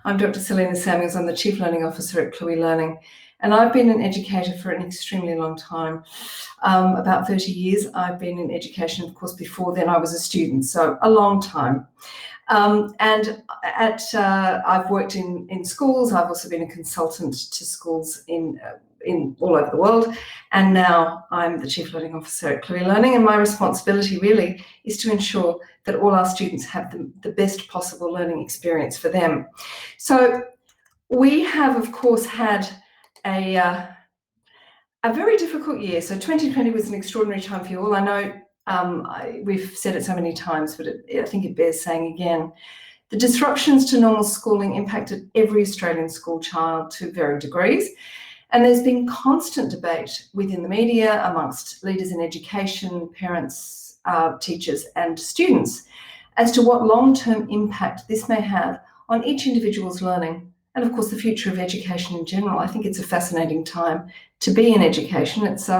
I'm Dr. Selina. I'm the Chief Learning Officer at Cluey Learning, and I've been an educator for an extremely long time, about 30 years. I've been in education, of course. Before then I was a student, so a long time. I've worked in schools. I've also been a consultant to schools in all over the world, and now I'm the Chief Learning Officer at Cluey Learning, and my responsibility really is to ensure that all our students have the best possible learning experience for them. So we have, of course, had a very difficult year. So 2020 was an extraordinary time for you all. I know we've said it so many times, but I think it bears saying again. The disruptions to normal schooling impacted every Australian school child to varying degrees. And there's been constant debate within the media, amongst leaders in education, parents, teachers and students, as to what long-term impact this may have on each individual's learning and, of course, the future of education in general. I think it's a fascinating time to be in education. It's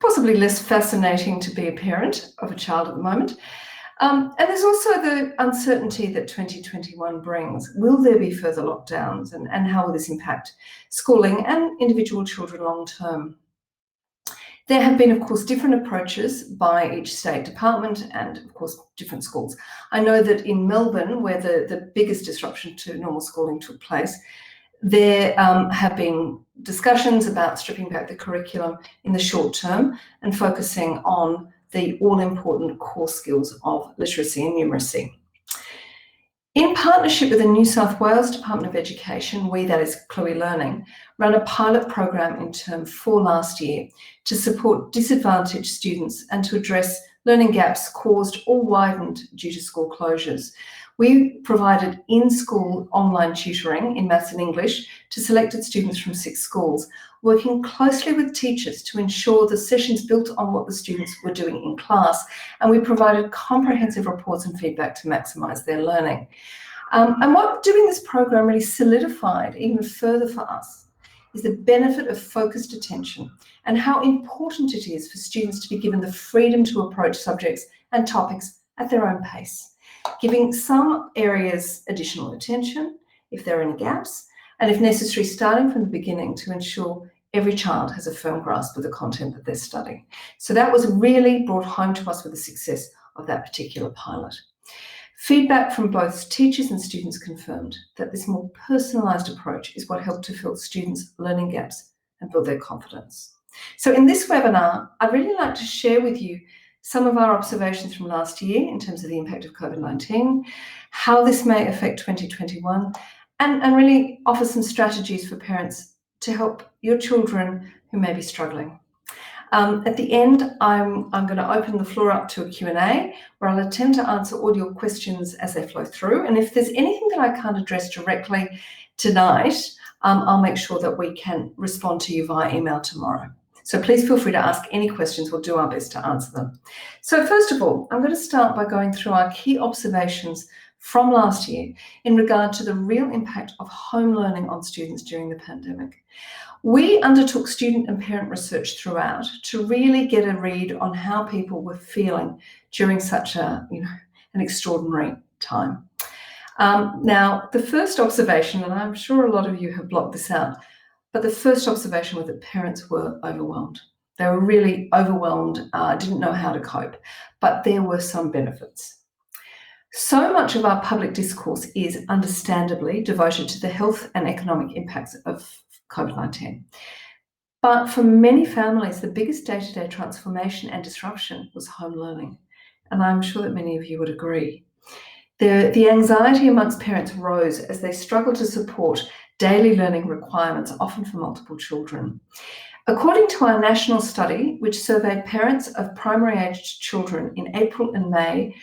possibly less fascinating to be a parent of a child at the moment. And there's also the uncertainty that 2021 brings. Will there be further lockdowns, and how will this impact schooling and individual children long term? There have been, of course, different approaches by each state department and, of course, different schools. I know that in Melbourne, where the biggest disruption to normal schooling took place, there have been discussions about stripping back the curriculum in the short term and focusing on the all-important core skills of literacy and numeracy. In partnership with the New South Wales Department of Education, we, that is Cluey Learning, ran a pilot program in Term 4 last year to support disadvantaged students and to address learning gaps caused or widened due to school closures. We provided in-school online tutoring in Maths and English to selected students from 6 schools, working closely with teachers to ensure the sessions built on what the students were doing in class, and we provided comprehensive reports and feedback to maximise their learning. And what doing this program really solidified even further for us is the benefit of focused attention and how important it is for students to be given the freedom to approach subjects and topics at their own pace, giving some areas additional attention if there are any gaps, and if necessary, starting from the beginning to ensure every child has a firm grasp of the content that they're studying. So that was really brought home to us with the success of that particular pilot. Feedback from both teachers and students confirmed that this more personalised approach is what helped to fill students' learning gaps and build their confidence. So in this webinar, I'd really like to share with you some of our observations from last year in terms of the impact of COVID-19, how this may affect 2021, and really offer some strategies for parents to help your children who may be struggling. At the end, I'm going to open the floor up to a Q&A where I'll attempt to answer all your questions as they flow through. And if there's anything that I can't address directly tonight, I'll make sure that we can respond to you via email tomorrow. So please feel free to ask any questions. We'll do our best to answer them. So first of all, I'm going to start by going through our key observations from last year in regard to the real impact of home learning on students during the pandemic. We undertook student and parent research throughout to really get a read on how people were feeling during such an extraordinary time. Now, the first observation, and I'm sure a lot of you have blocked this out, but the first observation was that parents were overwhelmed. They were really overwhelmed, didn't know how to cope, but there were some benefits. So much of our public discourse is understandably devoted to the health and economic impacts of COVID-19. But for many families, the biggest day-to-day transformation and disruption was home learning. And I'm sure that many of you would agree. The anxiety amongst parents rose as they struggled to support daily learning requirements, often for multiple children. According to our national study, which surveyed parents of primary-aged children in April and May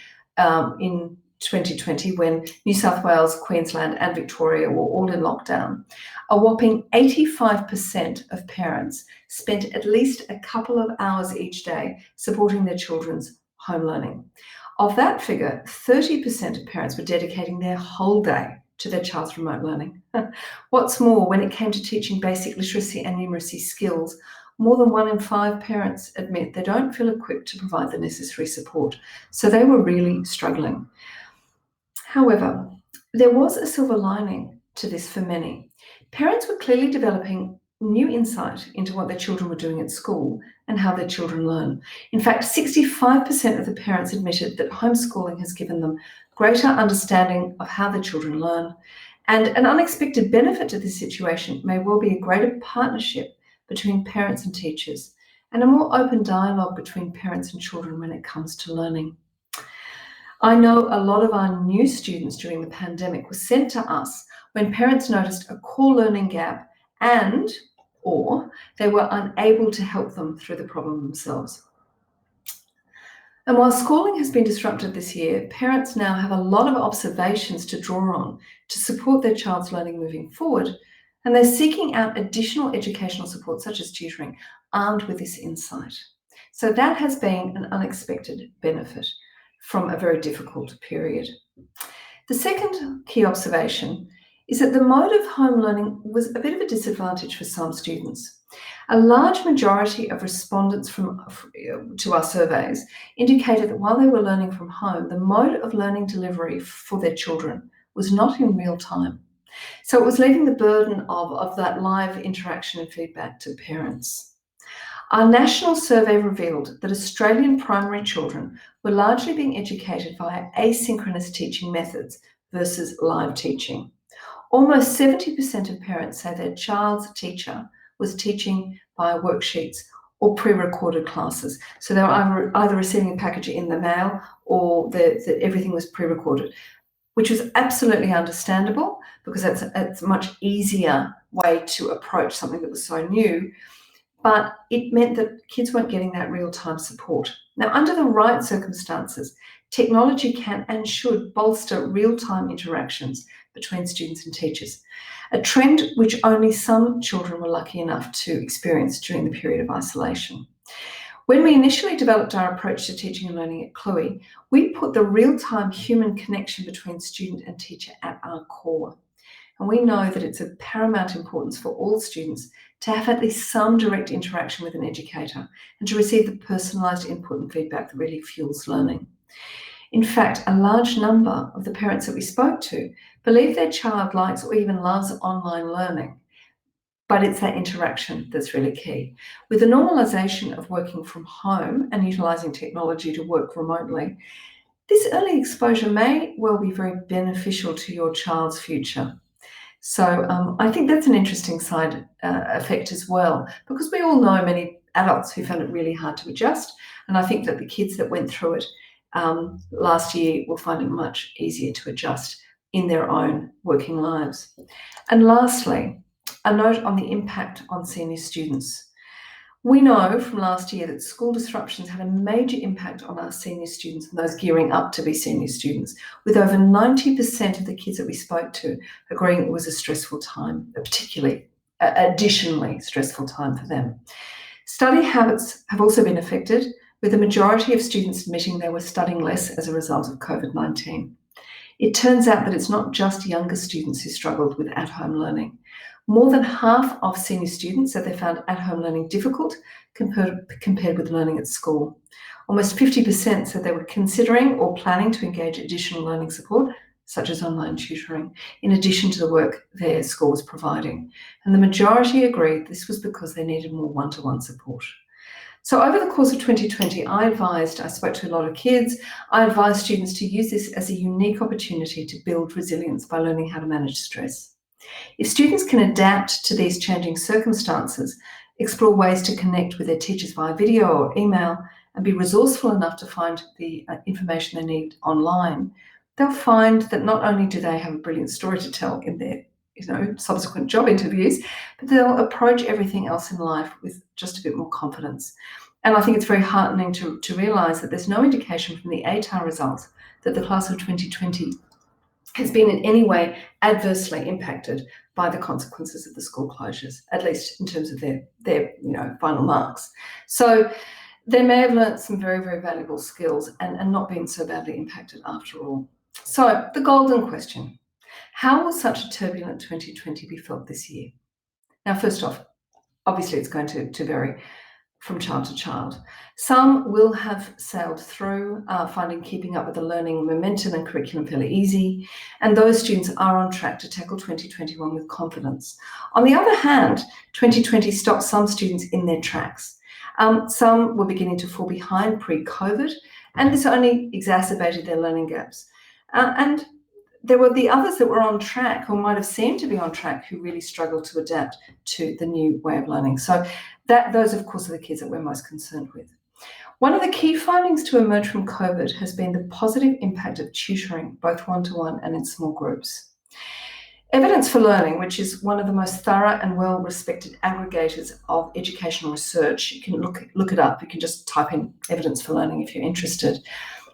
in 2020, when New South Wales, Queensland and Victoria were all in lockdown, a whopping 85% of parents spent at least a couple of hours each day supporting their children's home learning. Of that figure, 30% of parents were dedicating their whole day to their child's remote learning. What's more, when it came to teaching basic literacy and numeracy skills, more than 1 in 5 parents admit they don't feel equipped to provide the necessary support. So they were really struggling. However, There was a silver lining to this for many. Parents were clearly developing new insight into what their children were doing at school and how their children learn. In fact, 65% of the parents admitted that homeschooling has given them greater understanding of how their children learn. And an unexpected benefit to this situation may well be a greater partnership between parents and teachers and a more open dialogue between parents and children when it comes to learning. I know a lot of our new students during the pandemic were sent to us when parents noticed a core learning gap or they were unable to help them through the problem themselves. And while schooling has been disrupted this year, parents now have a lot of observations to draw on to support their child's learning moving forward, and they're seeking out additional educational support such as tutoring, armed with this insight. So that has been an unexpected benefit from a very difficult period. The second key observation is that the mode of home learning was a bit of a disadvantage for some students. A large majority of respondents to our surveys indicated that while they were learning from home, the mode of learning delivery for their children was not in real time. So it was leaving the burden of that live interaction and feedback to parents. Our national survey revealed that Australian primary children were largely being educated via asynchronous teaching methods versus live teaching. Almost 70% of parents say their child's teacher was teaching via worksheets or pre-recorded classes. So they were either receiving a package in the mail or that everything was pre-recorded, which was absolutely understandable because it's a much easier way to approach something that was so new. But it meant that kids weren't getting that real-time support. Now, under the right circumstances, technology can and should bolster real-time interactions between students and teachers, a trend which only some children were lucky enough to experience during the period of isolation. When we initially developed our approach to teaching and learning at Cluey, we put the real-time human connection between student and teacher at our core. And we know that it's of paramount importance for all students to have at least some direct interaction with an educator and to receive the personalised input and feedback that really fuels learning. In fact, a large number of the parents that we spoke to believe their child likes or even loves online learning, but it's that interaction that's really key. With the normalisation of working from home and utilising technology to work remotely, this early exposure may well be very beneficial to your child's future. So I think that's an interesting side effect as well, because we all know many adults who found it really hard to adjust. And I think that the kids that went through it last year will find it much easier to adjust in their own working lives. And lastly, a note on the impact on senior students. We know from last year that school disruptions had a major impact on our senior students and those gearing up to be senior students, with over 90% of the kids that we spoke to agreeing it was a stressful time, additionally stressful time for them. Study habits have also been affected, with the majority of students admitting they were studying less as a result of Covid-19. It turns out that it's not just younger students who struggled with at-home learning. More than half of senior students said they found at-home learning difficult compared with learning at school. Almost 50% said they were considering or planning to engage additional learning support, such as online tutoring, in addition to the work their school was providing. And the majority agreed this was because they needed more one-to-one support. So over the course of 2020, I spoke to a lot of kids, I advised students to use this as a unique opportunity to build resilience by learning how to manage stress. If students can adapt to these changing circumstances, explore ways to connect with their teachers via video or email, and be resourceful enough to find the information they need online, they'll find that not only do they have a brilliant story to tell in their subsequent job interviews, but they'll approach everything else in life with just a bit more confidence. And I think it's very heartening to realise that there's no indication from the ATAR results that the class of 2020 has been in any way adversely impacted by the consequences of the school closures, at least in terms of their final marks. So they may have learnt some very, very valuable skills and not been so badly impacted after all. So the golden question: how will such a turbulent 2020 be felt this year? Now, first off, obviously it's going to vary from child to child. Some will have sailed through, finding keeping up with the learning momentum and curriculum fairly easy, and those students are on track to tackle 2021 with confidence. On the other hand, 2020 stopped some students in their tracks. Some were beginning to fall behind pre-COVID, and this only exacerbated their learning gaps. And there were the others that were on track, or might have seemed to be on track, who really struggled to adapt to the new way of learning. So those, of course, are the kids that we're most concerned with. One of the key findings to emerge from COVID has been the positive impact of tutoring, both one-to-one and in small groups. Evidence for Learning, which is one of the most thorough and well-respected aggregators of educational research, you can look it up. You can just type in Evidence for Learning if you're interested,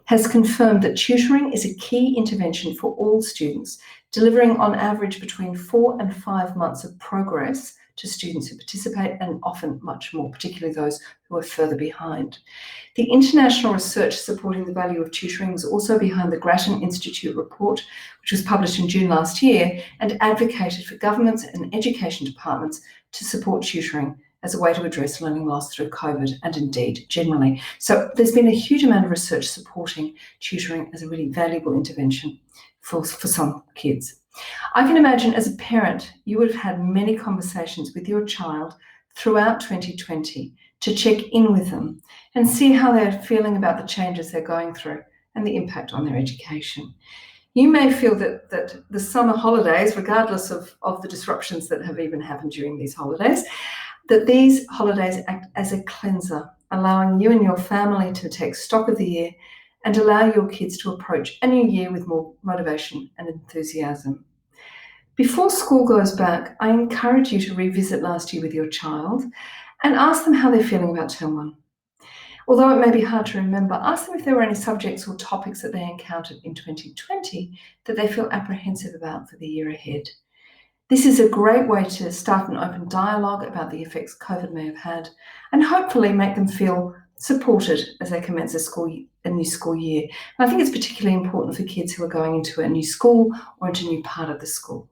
has confirmed that tutoring is a key intervention for all students, delivering on average between 4 and 5 months of progress to students who participate, and often much more, particularly those who are further behind. The international research supporting the value of tutoring was also behind the Grattan Institute report, which was published in June last year, and advocated for governments and education departments to support tutoring as a way to address learning loss through COVID, and indeed generally. So there's been a huge amount of research supporting tutoring as a really valuable intervention for some kids. I can imagine as a parent, you would have had many conversations with your child throughout 2020 to check in with them and see how they're feeling about the changes they're going through and the impact on their education. You may feel that the summer holidays, regardless of the disruptions that have even happened during these holidays, that these holidays act as a cleanser, allowing you and your family to take stock of the year and allow your kids to approach a new year with more motivation and enthusiasm. Before school goes back, I encourage you to revisit last year with your child and ask them how they're feeling about term 1. Although it may be hard to remember, ask them if there were any subjects or topics that they encountered in 2020 that they feel apprehensive about for the year ahead. This is a great way to start an open dialogue about the effects COVID may have had, and hopefully make them feel supported as they commence a new school year. And I think it's particularly important for kids who are going into a new school or into a new part of the school.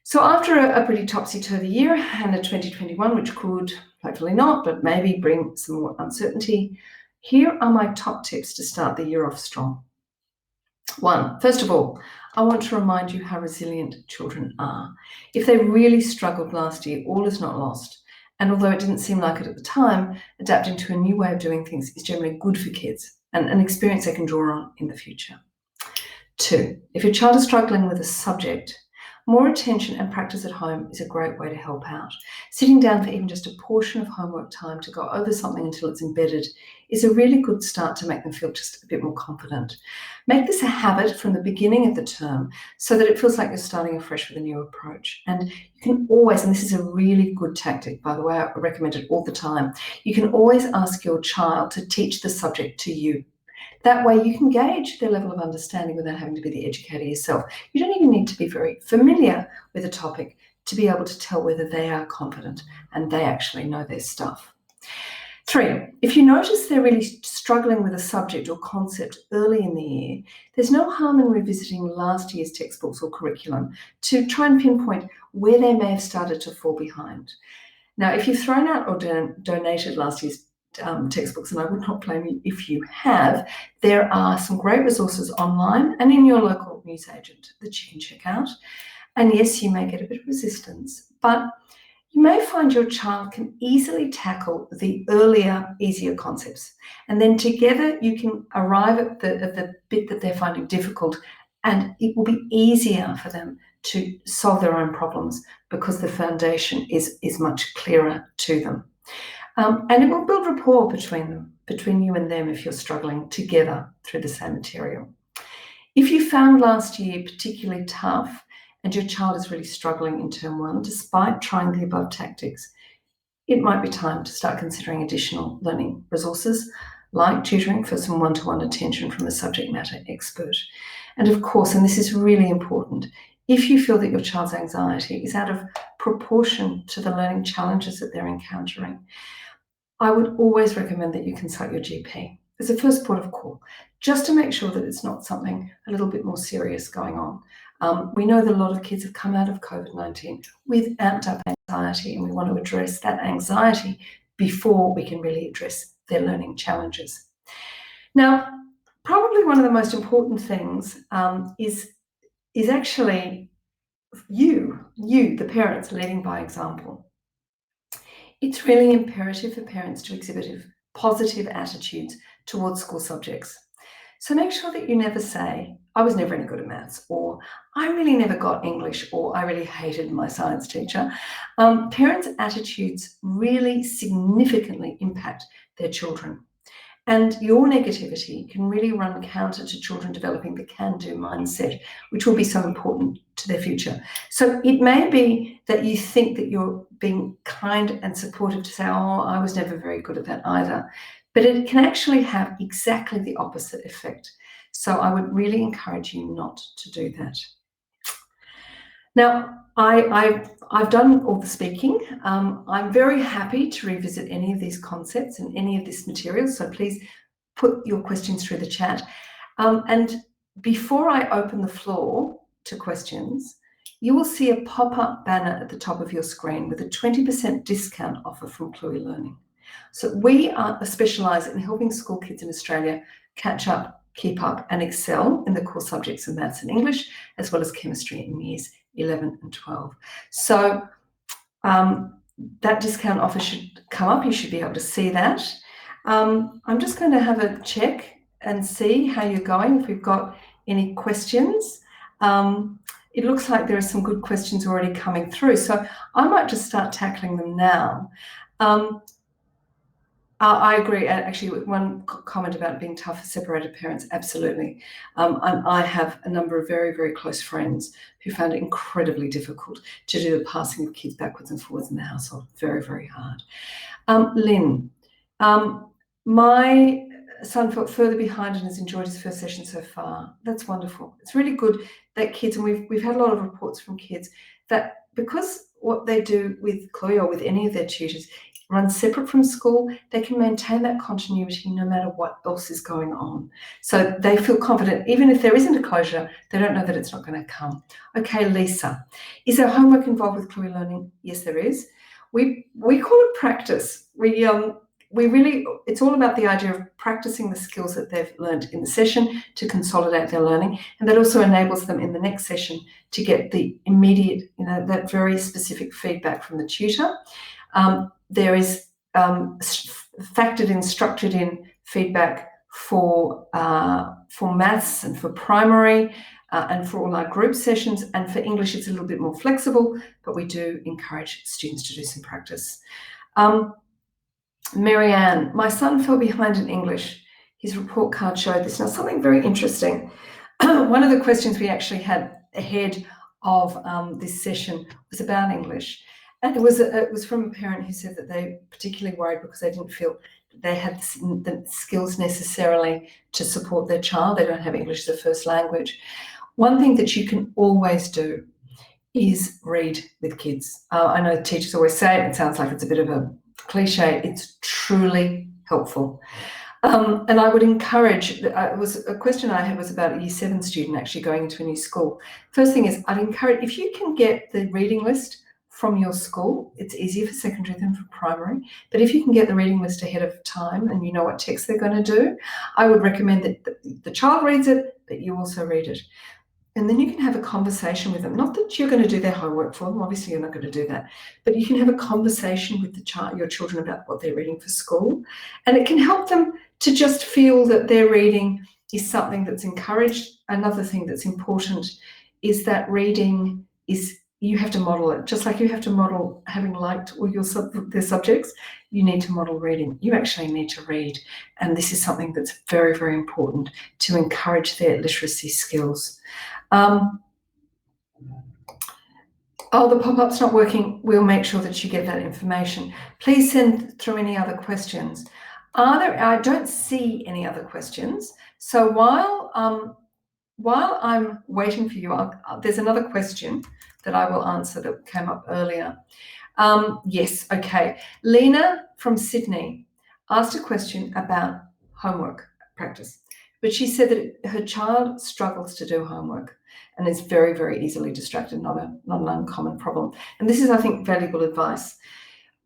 So after a pretty topsy-turvy year and a 2021, which could, hopefully not, but maybe bring some more uncertainty, here are my top tips to start the year off strong. 1, first of all, I want to remind you how resilient children are. If they really struggled last year, all is not lost. And although it didn't seem like it at the time, adapting to a new way of doing things is generally good for kids and an experience they can draw on in the future. 2, if your child is struggling with a subject, more attention and practice at home is a great way to help out. Sitting down for even just a portion of homework time to go over something until it's embedded is a really good start to make them feel just a bit more confident. Make this a habit from the beginning of the term so that it feels like you're starting afresh with a new approach. And you can always, and this is a really good tactic, by the way, I recommend it all the time, you can always ask your child to teach the subject to you. That way you can gauge their level of understanding without having to be the educator yourself. You don't even need to be very familiar with a topic to be able to tell whether they are confident and they actually know their stuff. 3, if you notice they're really struggling with a subject or concept early in the year, there's no harm in revisiting last year's textbooks or curriculum to try and pinpoint where they may have started to fall behind. Now, if you've thrown out or donated last year's textbooks, and I would not blame you if you have, there are some great resources online and in your local newsagent that you can check out. And yes, you may get a bit of resistance, but you may find your child can easily tackle the earlier, easier concepts. And then together you can arrive at the bit that they're finding difficult, and it will be easier for them to solve their own problems because the foundation is much clearer to them. And it will build rapport between you and them if you're struggling together through the same material. If you found last year particularly tough and your child is really struggling in term 1, despite trying the above tactics, it might be time to start considering additional learning resources like tutoring for some one-to-one attention from a subject matter expert. And of course, and this is really important, if you feel that your child's anxiety is out of proportion to the learning challenges that they're encountering, I would always recommend that you consult your GP as a first port of call, just to make sure that it's not something a little bit more serious going on. We know that a lot of kids have come out of COVID-19 with amped up anxiety, and we want to address that anxiety before we can really address their learning challenges. Now, probably one of the most important things is actually you, the parents, leading by example. It's really imperative for parents to exhibit positive attitudes towards school subjects. So make sure that you never say, I was never any good at maths, or I really never got English, or I really hated my science teacher. Parents' attitudes really significantly impact their children. And your negativity can really run counter to children developing the can-do mindset, which will be so important to their future. So it may be that you think that you're being kind and supportive to say, oh, I was never very good at that either. But it can actually have exactly the opposite effect. So I would really encourage you not to do that. Now, I've done all the speaking. I'm very happy to revisit any of these concepts and any of this material, so please put your questions through the chat. And before I open the floor to questions, you will see a pop-up banner at the top of your screen with a 20% discount offer from Cluey Learning. So we specialise in helping school kids in Australia catch up, keep up and excel in the core subjects of maths and English, as well as chemistry in years 11 and 12. So that discount offer should come up. You should be able to see that. I'm just going to have a check and see how you're going, if we've got any questions. It looks like there are some good questions already coming through, so I might just start tackling them now. I agree. Actually, one comment about being tough for separated parents, absolutely. I have a number of very, very close friends who found it incredibly difficult to do the passing of kids backwards and forwards in the household. Very, very hard. Lynn, my son felt further behind and has enjoyed his first session so far. That's wonderful. It's really good that kids, and we've had a lot of reports from kids, that because what they do with Cluey or with any of their tutors run separate from school, they can maintain that continuity no matter what else is going on. So they feel confident, even if there isn't a closure, they don't know that it's not going to come. Okay, Lisa, is there homework involved with Cluey Learning? Yes, there is. We call it practice. We really, it's all about the idea of practicing the skills that they've learned in the session to consolidate their learning, and that also enables them in the next session to get the immediate, that very specific feedback from the tutor. There is factored in, structured in feedback for maths and for primary and for all our group sessions, and for English it's a little bit more flexible, but we do encourage students to do some practice. Marianne, my son fell behind in English. His report card showed this. Now, something very interesting. One of the questions we actually had ahead of this session was about English. And it was from a parent who said that they particularly worried because they didn't feel that they had the skills necessarily to support their child. They don't have English as a first language. One thing that you can always do is read with kids. I know teachers always say it. It sounds like it's a bit of a cliche. It's truly helpful. And I would encourage, it was a question I had was about a year 7 student actually going into a new school. First thing is, I'd encourage, if you can get the reading list from your school, it's easier for secondary than for primary, but if you can get the reading list ahead of time and you know what text they're going to do, I would recommend that the child reads it, but you also read it. And then you can have a conversation with them. Not that you're going to do their homework for them, obviously you're not going to do that, but you can have a conversation with your children about what they're reading for school. And it can help them to just feel that their reading is something that's encouraged. Another thing that's important is that reading is, you have to model it. Just like you have to model having liked all their subjects, you need to model reading. You actually need to read. And this is something that's very, very important to encourage their literacy skills. Oh, the pop-up's not working. We'll make sure that you get that information. Please send through any other questions. I don't see any other questions. So while I'm waiting for you, there's another question that I will answer that came up earlier. Yes, okay. Lena from Sydney asked a question about homework practice, but she said that her child struggles to do homework and is very, very easily distracted, not an uncommon problem. And this is, I think, valuable advice.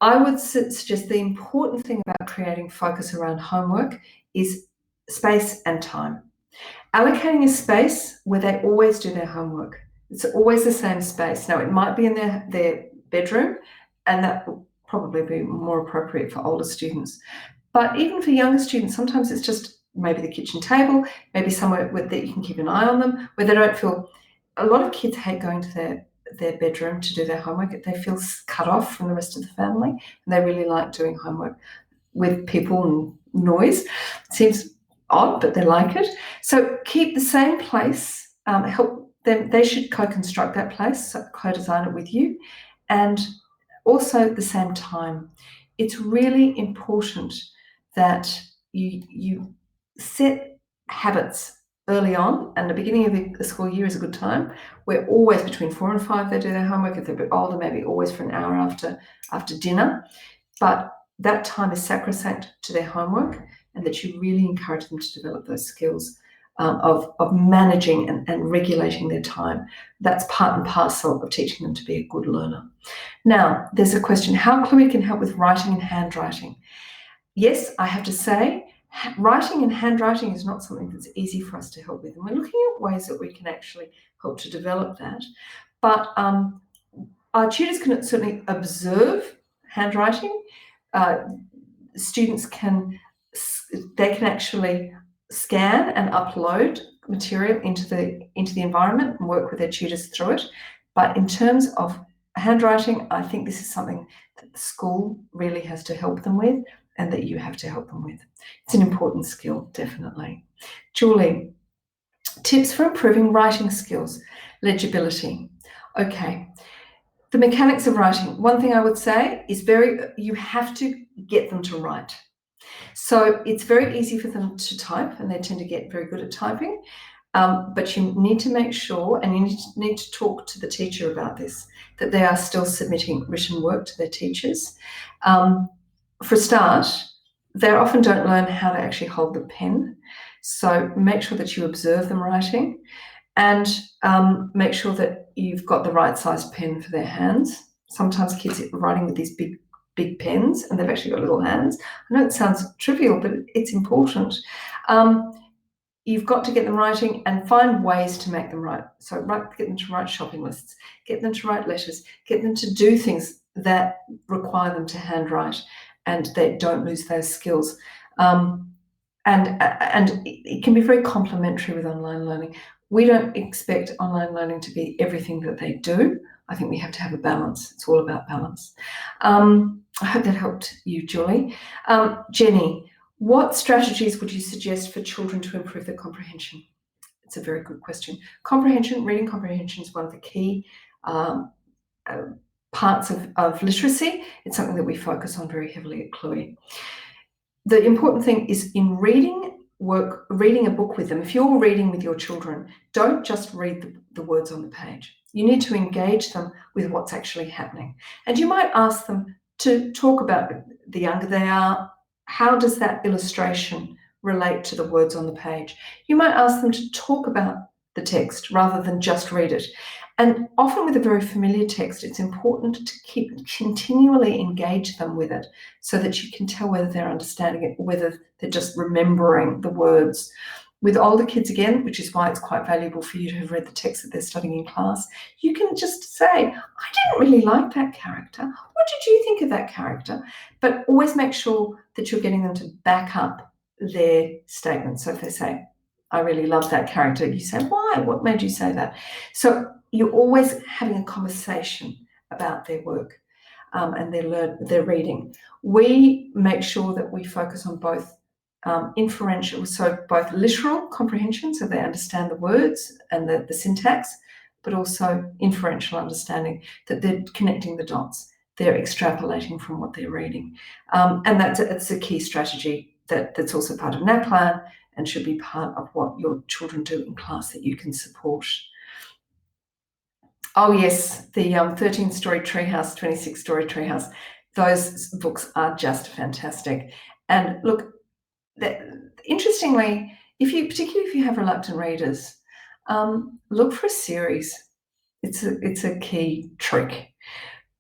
I would suggest the important thing about creating focus around homework is space and time. Allocating a space where they always do their homework. It's always the same space. Now, it might be in their bedroom, and that will probably be more appropriate for older students. But even for younger students, sometimes it's just maybe the kitchen table, maybe somewhere that you can keep an eye on them, where they don't feel. A lot of kids hate going to their bedroom to do their homework. They feel cut off from the rest of the family, and they really like doing homework with people and noise. It seems odd, but they like it. So keep the same place. Help them. They should co-construct that place, so co-design it with you, and also at the same time. It's really important that you set habits early on, and the beginning of the school year is a good time. We're always between 4 and 5 they do their homework. If they're a bit older, maybe always for an hour after dinner. But that time is sacrosanct to their homework, and that you really encourage them to develop those skills of managing and regulating their time. That's part and parcel of teaching them to be a good learner. Now, there's a question, how Cluey can help with writing and handwriting? Yes, I have to say, writing and handwriting is not something that's easy for us to help with. And we're looking at ways that we can actually help to develop that. But our tutors can certainly observe handwriting. Students can actually scan and upload material into the environment and work with their tutors through it. But in terms of handwriting, I think this is something that the school really has to help them with, and that you have to help them with. It's an important skill, definitely. Julie, tips for improving writing skills, legibility. Okay, the mechanics of writing. One thing I would say is you have to get them to write. So it's very easy for them to type, and they tend to get very good at typing. But you need to make sure, and you need to talk to the teacher about this, that they are still submitting written work to their teachers. For a start, they often don't learn how to actually hold the pen. So make sure that you observe them writing, and make sure that you've got the right size pen for their hands. Sometimes kids are writing with these big pens, and they've actually got little hands. I know it sounds trivial, but it's important. You've got to get them writing and find ways to make them write. So get them to write shopping lists, get them to write letters, get them to do things that require them to handwrite, and they don't lose those skills. And it can be very complementary with online learning. We don't expect online learning to be everything that they do. I think we have to have a balance. It's all about balance. I hope that helped you, Julie. Jenny, what strategies would you suggest for children to improve their comprehension? It's a very good question. Reading comprehension is one of the key parts of literacy. It's something that we focus on very heavily at Cluey. The important thing is in reading a book with them. If you're reading with your children, don't just read the words on the page. You need to engage them with what's actually happening. And you might ask them to talk about, the younger they are, how does that illustration relate to the words on the page? You might ask them to talk about the text rather than just read it. And often with a very familiar text, it's important to continually engage them with it, so that you can tell whether they're understanding it or whether they're just remembering the words. With older kids, again, which is why it's quite valuable for you to have read the text that they're studying in class, you can just say, I didn't really like that character. What did you think of that character? But always make sure that you're getting them to back up their statement. So if they say, I really love that character, you say, why? What made you say that? So you're always having a conversation about their work and their reading. We make sure that we focus on both inferential, so both literal comprehension, so they understand the words and the syntax, but also inferential understanding, that they're connecting the dots, they're extrapolating from what they're reading. And that's a key strategy that's also part of NAPLAN and should be part of what your children do in class that you can support. Oh yes, the 13-story treehouse, 26-story treehouse. Those books are just fantastic. And look, interestingly, particularly if you have reluctant readers, look for a series. It's a key trick.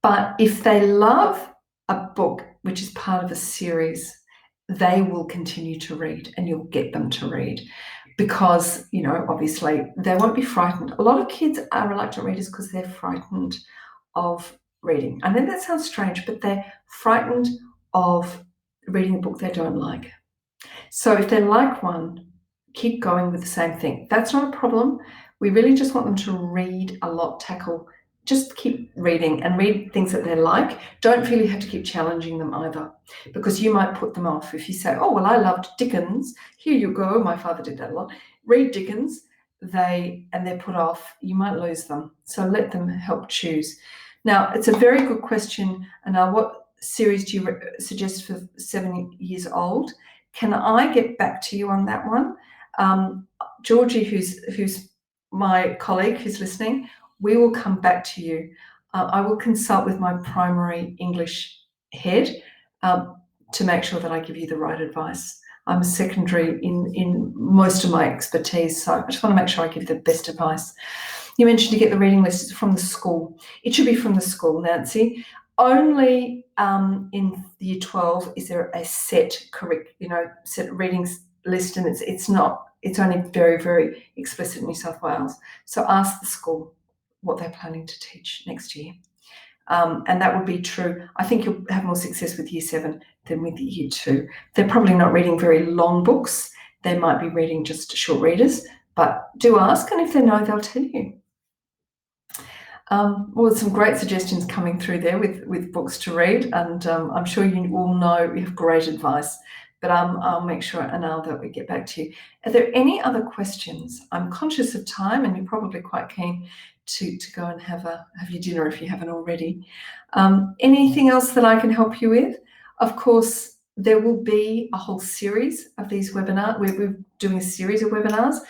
But if they love a book which is part of a series, they will continue to read and you'll get them to read because, obviously they won't be frightened. A lot of kids are reluctant readers because they're frightened of reading. I know that sounds strange, but they're frightened of reading a book they don't like. So if they like one, keep going with the same thing. That's not a problem. We really just want them to read a lot, just keep reading and read things that they like. Don't feel you have to keep challenging them either, because you might put them off. If you say, oh, well, I loved Dickens, here you go. My father did that a lot. Read Dickens, they're put off, you might lose them. So let them help choose. Now, it's a very good question. And now, what series do you suggest for 7 years old? Can I get back to you on that one? Georgie, who's my colleague who's listening, we will come back to you. I will consult with my primary English head to make sure that I give you the right advice. I'm a secondary in most of my expertise, so I just want to make sure I give the best advice. You mentioned to get the reading list from the school. It should be from the school, Nancy. Only in year 12 is there a set readings list, and it's only very, very explicit in New South Wales. So ask the school what they're planning to teach next year. And that would be true. I think you'll have more success with year 7 than with year 2. They're probably not reading very long books. They might be reading just short readers, but do ask, and if they know, they'll tell you. Well, some great suggestions coming through there with books to read, and I'm sure you all know we have great advice, but I'll make sure, Anal, that we get back to you. Are there any other questions? I'm conscious of time, and you're probably quite keen to go and have your dinner if you haven't already. Anything else that I can help you with? Of course, there will be a whole series of these webinars. We're doing a series of webinars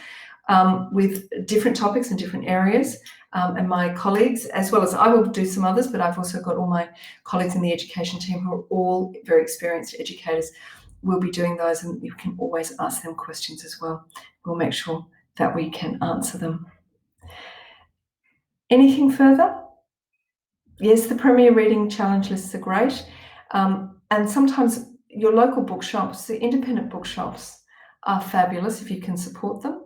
with different topics and different areas. And my colleagues, as well as I will do some others, but I've also got all my colleagues in the education team who are all very experienced educators. We'll be doing those, and you can always ask them questions as well. We'll make sure that we can answer them. Anything further? Yes, the Premier Reading Challenge lists are great. And sometimes your local bookshops, the independent bookshops, are fabulous if you can support them.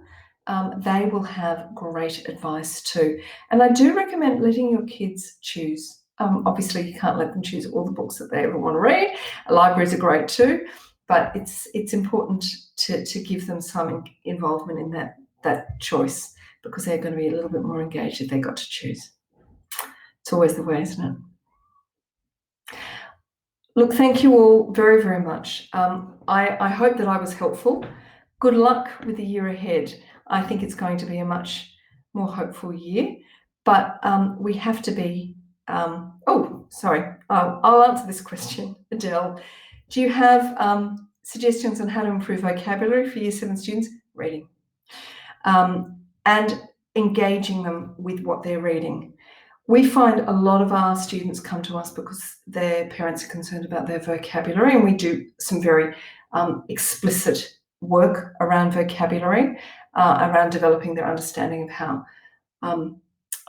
They will have great advice too. And I do recommend letting your kids choose. Obviously, you can't let them choose all the books that they ever want to read. Libraries are great too, but it's important to give them some involvement in that choice, because they're going to be a little bit more engaged if they got to choose. It's always the way, isn't it? Look, thank you all very, very much. I hope that I was helpful. Good luck with the year ahead. I think it's going to be a much more hopeful year, but we have to be, I'll answer this question, Adele. Do you have suggestions on how to improve vocabulary for year 7 students? Reading. And engaging them with what they're reading. We find a lot of our students come to us because their parents are concerned about their vocabulary, and we do some very explicit work around vocabulary, around developing their understanding of how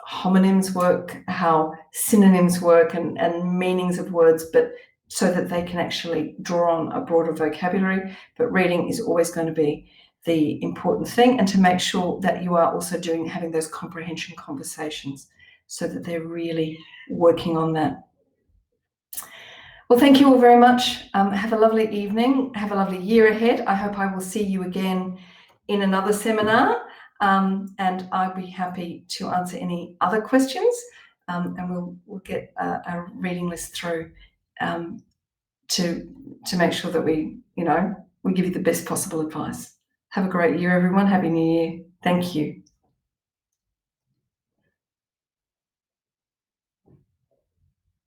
homonyms work, how synonyms work, and meanings of words, but so that they can actually draw on a broader vocabulary. But reading is always going to be the important thing, and to make sure that you are also having those comprehension conversations so that they're really working on that. Well, thank you all very much. Have a lovely evening. Have a lovely year ahead. I hope I will see you again in another seminar, and I'll be happy to answer any other questions, and we'll get a reading list through to make sure that we give you the best possible advice. Have a great year, everyone. Happy New Year. Thank you.